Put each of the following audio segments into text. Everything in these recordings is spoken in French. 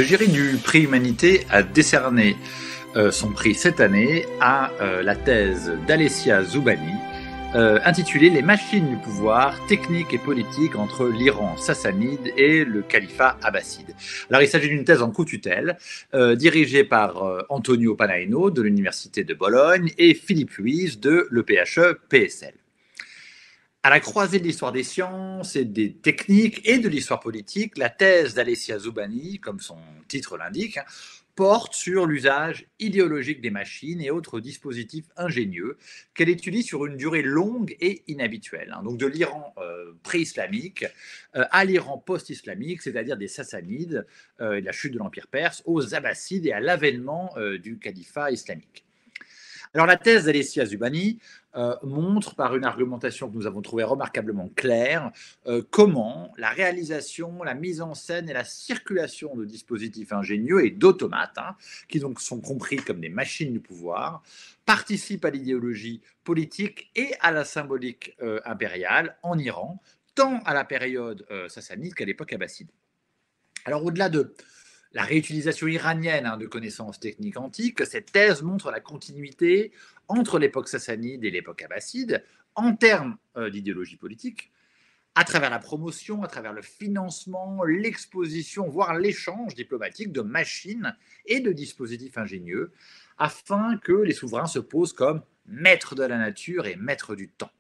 Le jury du prix Humanité a décerné son prix cette année à la thèse d'Alessia Zoubani, intitulée « Les machines du pouvoir, techniques et politiques entre l'Iran sassanide et le califat abbasside ». Alors il s'agit d'une thèse en co-tutelle, dirigée par Antonio Panaino de l'Université de Bologne et Philippe Luise de l'EPHE-PSL. À la croisée de l'histoire des sciences et des techniques et de l'histoire politique, la thèse d'Alessia Zoubani, comme son titre l'indique, porte sur l'usage idéologique des machines et autres dispositifs ingénieux qu'elle étudie sur une durée longue et inhabituelle. Donc de l'Iran pré-islamique à l'Iran post-islamique, c'est-à-dire des Sassanides et de la chute de l'Empire perse, aux Abbassides et à l'avènement du califat islamique. Alors la thèse d'Alessia Zoubani montre par une argumentation que nous avons trouvée remarquablement claire comment la réalisation, la mise en scène et la circulation de dispositifs ingénieux et d'automates, qui donc sont compris comme des machines du pouvoir, participent à l'idéologie politique et à la symbolique impériale en Iran, tant à la période sassanide qu'à l'époque abbasside. Alors au-delà de la réutilisation iranienne de connaissances techniques antiques, cette thèse montre la continuité entre l'époque sassanide et l'époque abbasside en termes d'idéologie politique, à travers la promotion, à travers le financement, l'exposition, voire l'échange diplomatique de machines et de dispositifs ingénieux, afin que les souverains se posent comme maîtres de la nature et maîtres du temps.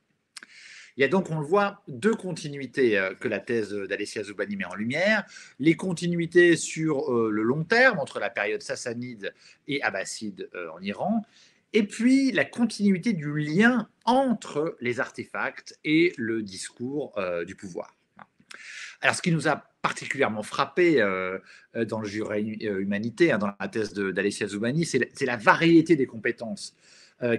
Il y a donc, on le voit, deux continuités que la thèse d'Alessia Zoubani met en lumière. Les continuités sur le long terme, entre la période sassanide et abbasside en Iran, et puis la continuité du lien entre les artefacts et le discours du pouvoir. Alors, ce qui nous a particulièrement frappé dans le jury Humanité, dans la thèse d'Alessia Zoubani, c'est la variété des compétences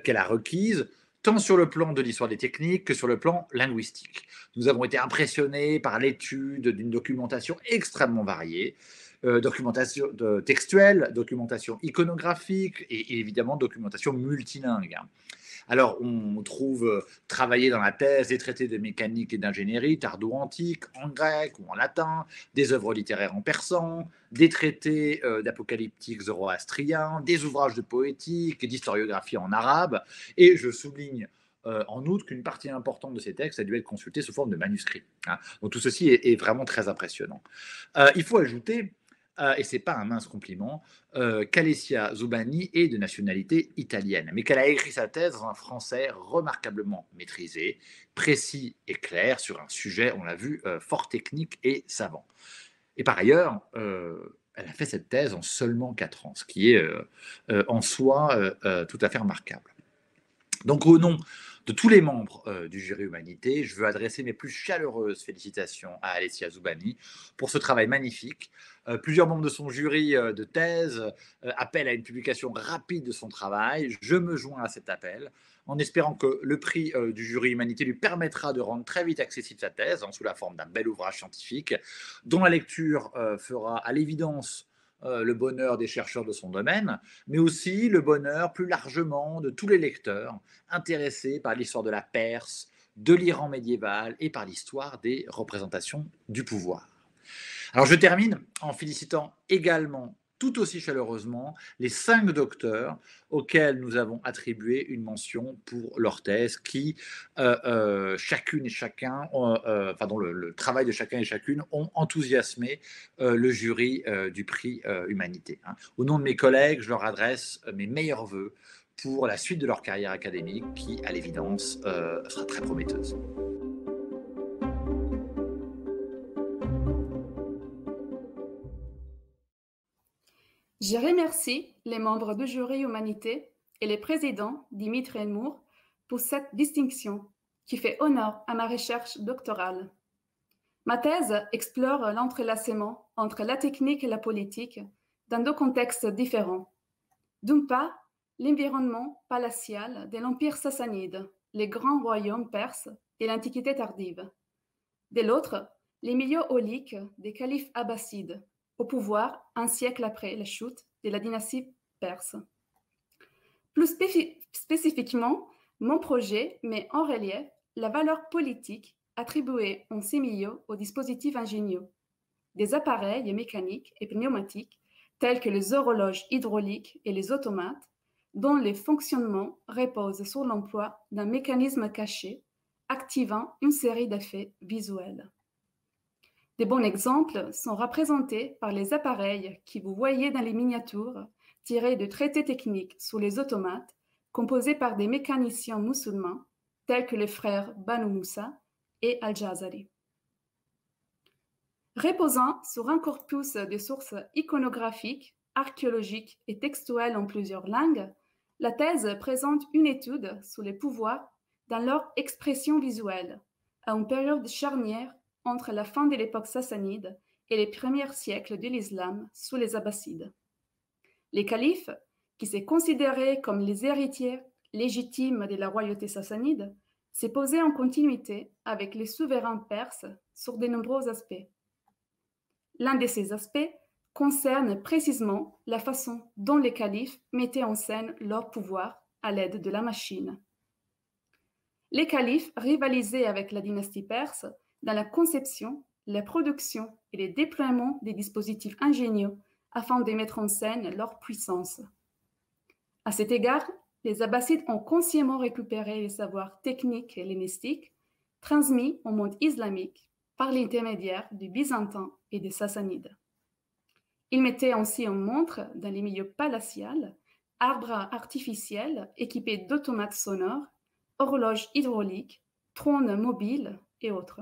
qu'elle a requises, tant sur le plan de l'histoire des techniques que sur le plan linguistique. Nous avons été impressionnés par l'étude d'une documentation extrêmement variée, documentation textuelle, documentation iconographique et évidemment documentation multilingue. Alors, on trouve travailler dans la thèse des traités de mécanique et d'ingénierie tardo-antiques, en grec ou en latin, des œuvres littéraires en persan, des traités d'apocalyptiques zoroastriens, des ouvrages de poétique et d'historiographie en arabe. Et je souligne en outre qu'une partie importante de ces textes a dû être consultée sous forme de manuscrits. Donc tout ceci est vraiment très impressionnant. Il faut ajouter, et ce n'est pas un mince compliment, qu'Alessia Zoubani est de nationalité italienne, mais qu'elle a écrit sa thèse dans un français remarquablement maîtrisé, précis et clair sur un sujet, on l'a vu, fort technique et savant. Et par ailleurs, elle a fait cette thèse en seulement 4 ans, ce qui est en soi tout à fait remarquable. Donc au nom de tous les membres du jury Humanité, je veux adresser mes plus chaleureuses félicitations à Alessia Zoubani pour ce travail magnifique. Plusieurs membres de son jury de thèse appellent à une publication rapide de son travail. Je me joins à cet appel en espérant que le prix du jury Humanité lui permettra de rendre très vite accessible sa thèse sous la forme d'un bel ouvrage scientifique dont la lecture fera à l'évidence le bonheur des chercheurs de son domaine, mais aussi le bonheur plus largement de tous les lecteurs intéressés par l'histoire de la Perse, de l'Iran médiéval et par l'histoire des représentations du pouvoir. Alors je termine en félicitant également tout aussi chaleureusement les 5 docteurs auxquels nous avons attribué une mention pour leur thèse qui, chacune et chacun, dont le travail de chacun et chacune ont enthousiasmé le jury du prix Humanité. Au nom de mes collègues, je leur adresse mes meilleurs vœux pour la suite de leur carrière académique qui, à l'évidence, sera très prometteuse. Je remercie les membres du jury Humanité et le président Dimitri Elmour pour cette distinction qui fait honneur à ma recherche doctorale. Ma thèse explore l'entrelacement entre la technique et la politique dans 2 contextes différents. D'une part, l'environnement palatial de l'Empire sassanide, les grands royaumes perses et l'Antiquité tardive. De l'autre, les milieux auliques des califes abbassides, au pouvoir un siècle après la chute de la dynastie perse. Plus spécifiquement, mon projet met en relief la valeur politique attribuée en ces milieux aux dispositifs ingénieux, des appareils mécaniques et pneumatiques tels que les horloges hydrauliques et les automates, dont les fonctionnements reposent sur l'emploi d'un mécanisme caché activant une série d'effets visuels. Des bons exemples sont représentés par les appareils que vous voyez dans les miniatures tirés de traités techniques sur les automates composés par des mécaniciens musulmans tels que les frères Banu Moussa et Al-Jazari. Reposant sur un corpus de sources iconographiques, archéologiques et textuelles en plusieurs langues, la thèse présente une étude sur les pouvoirs dans leur expression visuelle, à une période charnière entre la fin de l'époque sassanide et les premiers siècles de l'islam sous les Abbassides. Les califes, qui se considéraient comme les héritiers légitimes de la royauté sassanide, s'est posé en continuité avec les souverains perses sur de nombreux aspects. L'un de ces aspects concerne précisément la façon dont les califes mettaient en scène leur pouvoir à l'aide de la machine. Les califes rivalisaient avec la dynastie perse dans la conception, la production et le déploiement des dispositifs ingénieux afin de mettre en scène leur puissance. À cet égard, les Abbassides ont consciemment récupéré les savoirs techniques et hellénistiques transmis au monde islamique par l'intermédiaire du byzantin et des sassanides. Ils mettaient ainsi en montre dans les milieux palatials arbres artificiels équipés d'automates sonores, horloges hydrauliques, trônes mobiles et autres.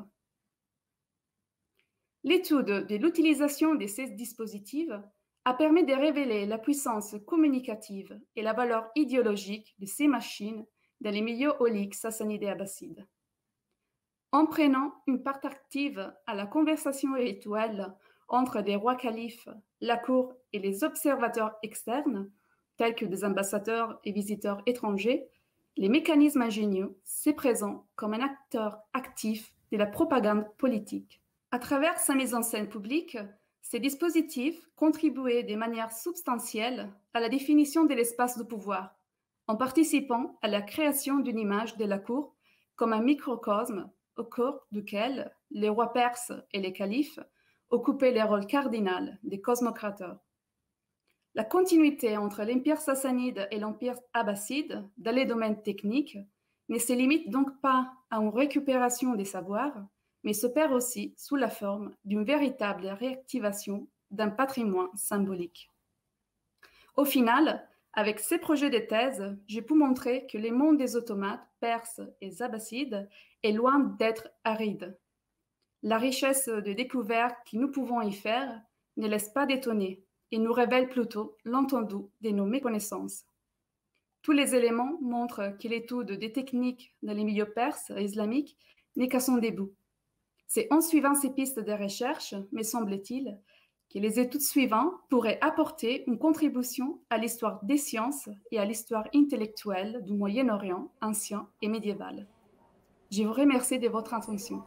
L'étude de l'utilisation de ces dispositifs a permis de révéler la puissance communicative et la valeur idéologique de ces machines dans les milieux auliques sassanides et abbassides. En prenant une part active à la conversation rituelle entre des rois califes, la cour et les observateurs externes, tels que des ambassadeurs et visiteurs étrangers, les mécanismes ingénieux se présentent comme un acteur actif de la propagande politique. À travers sa mise en scène publique, ces dispositifs contribuaient de manière substantielle à la définition de l'espace de pouvoir, en participant à la création d'une image de la cour comme un microcosme au cours duquel les rois perses et les califes occupaient les rôles cardinaux des cosmocrateurs. La continuité entre l'Empire sassanide et l'Empire abbasside dans les domaines techniques ne se limite donc pas à une récupération des savoirs, mais s'opère aussi sous la forme d'une véritable réactivation d'un patrimoine symbolique. Au final, avec ces projets de thèse, j'ai pu montrer que le monde des automates perses et abbassides est loin d'être aride. La richesse de découvertes que nous pouvons y faire ne laisse pas d'étonner et nous révèle plutôt l'étendue de nos méconnaissances. Tous les éléments montrent que l'étude des techniques dans les milieux perses et islamiques n'est qu'à son début. C'est en suivant ces pistes de recherche, me semble-t-il, que les études suivantes pourraient apporter une contribution à l'histoire des sciences et à l'histoire intellectuelle du Moyen-Orient ancien et médiéval. Je vous remercie de votre attention.